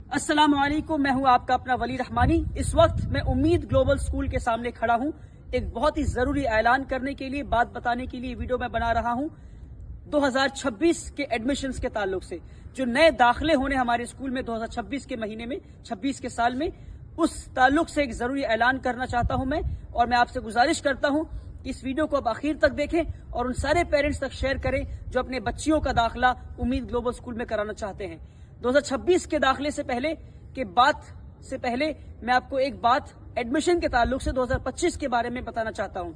अस्सलाम वालेकुम, मैं हूं आपका अपना वली रहमानी। इस वक्त मैं उम्मीद ग्लोबल स्कूल के सामने खड़ा हूं। एक बहुत ही जरूरी ऐलान करने के लिए, बात बताने के लिए वीडियो मैं बना रहा हूं। 2026 के एडमिशन्स के ताल्लुक से जो नए दाखिले होने हमारे स्कूल में 2026 के महीने में, 26 के साल में, उस ताल्लुक से एक जरूरी ऐलान करना चाहता हूं मैं। और मैं आपसे गुजारिश करता हूं कि इस वीडियो को आप आखिर तक देखें और उन सारे पेरेंट्स तक शेयर करें जो अपने बच्चियों का दाखिला उम्मीद ग्लोबल स्कूल में कराना चाहते हैं। 2026 के दाखिले से पहले मैं आपको एक बात एडमिशन के ताल्लुक से 2025 के बारे में बताना चाहता हूं।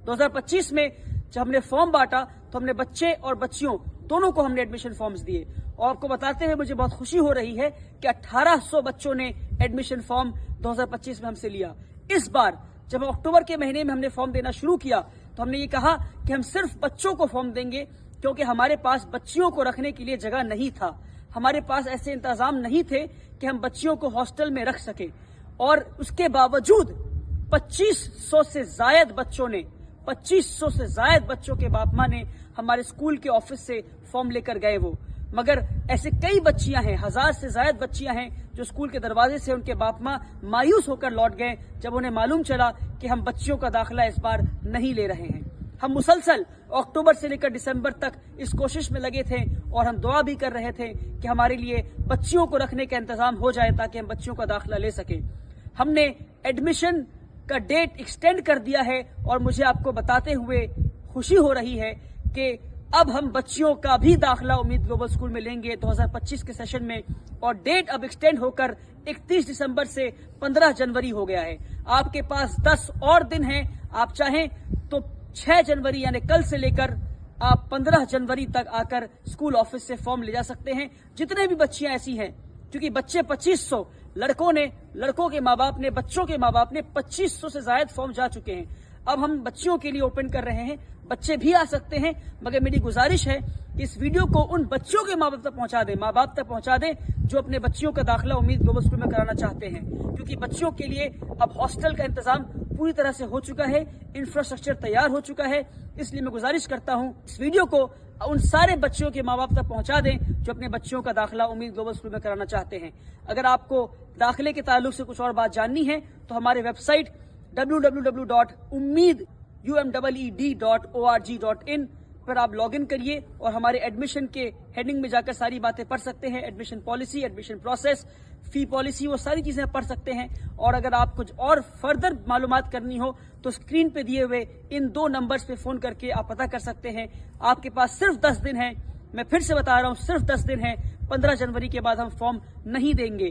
2025 में जब हमने फॉर्म बांटा तो हमने बच्चे और बच्चियों दोनों को हमने एडमिशन फॉर्म्स दिए। और आपको बताते हुए मुझे बहुत खुशी हो रही है कि 1800 बच्चों ने एडमिशन फॉर्म 2025 में हमसे लिया। इस बार जब अक्टूबर के महीने में हमने फॉर्म देना शुरू किया तो हमने ये कहा कि हम सिर्फ बच्चों को फॉर्म देंगे, क्योंकि हमारे पास बच्चियों को रखने के लिए जगह नहीं था। हमारे पास ऐसे इंतजाम नहीं थे कि हम बच्चियों को हॉस्टल में रख सके। और उसके बावजूद 2500 से जायद बच्चों के बाप माँ ने हमारे स्कूल के ऑफिस से फॉर्म लेकर गए वो। मगर ऐसे कई बच्चियां हैं, 1000 से जायद बच्चियां हैं जो स्कूल के दरवाजे से उनके बाप माँ मायूस होकर लौट गए जब उन्हें मालूम चला कि हम बच्चियों का दाखिला इस बार नहीं ले रहे हैं। हम मुसलसल अक्टूबर से लेकर दिसंबर तक इस कोशिश में लगे थे और हम दुआ भी कर रहे थे कि हमारे लिए बच्चियों को रखने का इंतजाम हो जाए ताकि हम बच्चियों का दाखिला ले सकें। हमने एडमिशन का डेट एक्सटेंड कर दिया है और मुझे आपको बताते हुए खुशी हो रही है कि अब हम बच्चियों का भी दाखिला उम्मीद ग्लोबल स्कूल में लेंगे 2025 के सेशन में। और डेट अब एक्सटेंड होकर 31 दिसंबर से 15 जनवरी हो गया है। आपके पास 10 और दिन हैं। आप चाहें तो 6 जनवरी यानी कल से लेकर आप 15 जनवरी तक आकर स्कूल ऑफिस से फॉर्म ले जा सकते हैं। जितने भी बच्चियां ऐसी हैं, क्योंकि बच्चे 2500, लड़कों के माँ बाप ने, बच्चों के माँ बाप ने 2500 से जायद फॉर्म जा चुके हैं। अब हम बच्चियों के लिए ओपन कर रहे हैं। बच्चे भी आ सकते हैं, मगर मेरी गुजारिश है कि इस वीडियो को उन बच्चों के माँ बाप तक पहुंचा दें जो अपने बच्चियों का दाखिला उम्मीद ग्लोबल स्कूल में कराना चाहते हैं। क्योंकि बच्चियों के लिए अब हॉस्टल का इंतजाम पूरी तरह से हो चुका है, इंफ्रास्ट्रक्चर तैयार हो चुका है। इसलिए मैं गुजारिश करता हूं इस वीडियो को उन सारे बच्चों के माँ बाप तक पहुंचा दें जो अपने बच्चियों का दाखिला उम्मीद ग्लोबल स्कूल में कराना चाहते हैं। अगर आपको दाखिले के ताल्लुक से कुछ और बात जाननी है तो हमारे वेबसाइट www.ummeed.org.in पर आप लॉग इन करिए और हमारे एडमिशन के हेडिंग में जाकर सारी बातें पढ़ सकते हैं। एडमिशन पॉलिसी, एडमिशन प्रोसेस, फी पॉलिसी, वो सारी चीजें पढ़ सकते हैं। और अगर आप कुछ और फर्दर मालूमात करनी हो तो स्क्रीन पे दिए हुए इन 2 नंबर्स पे फोन करके आप पता कर सकते हैं। आपके पास सिर्फ 10 दिन है। मैं फिर से बता रहा हूं, सिर्फ 10 दिन है। 15 जनवरी के बाद हम फॉर्म नहीं देंगे।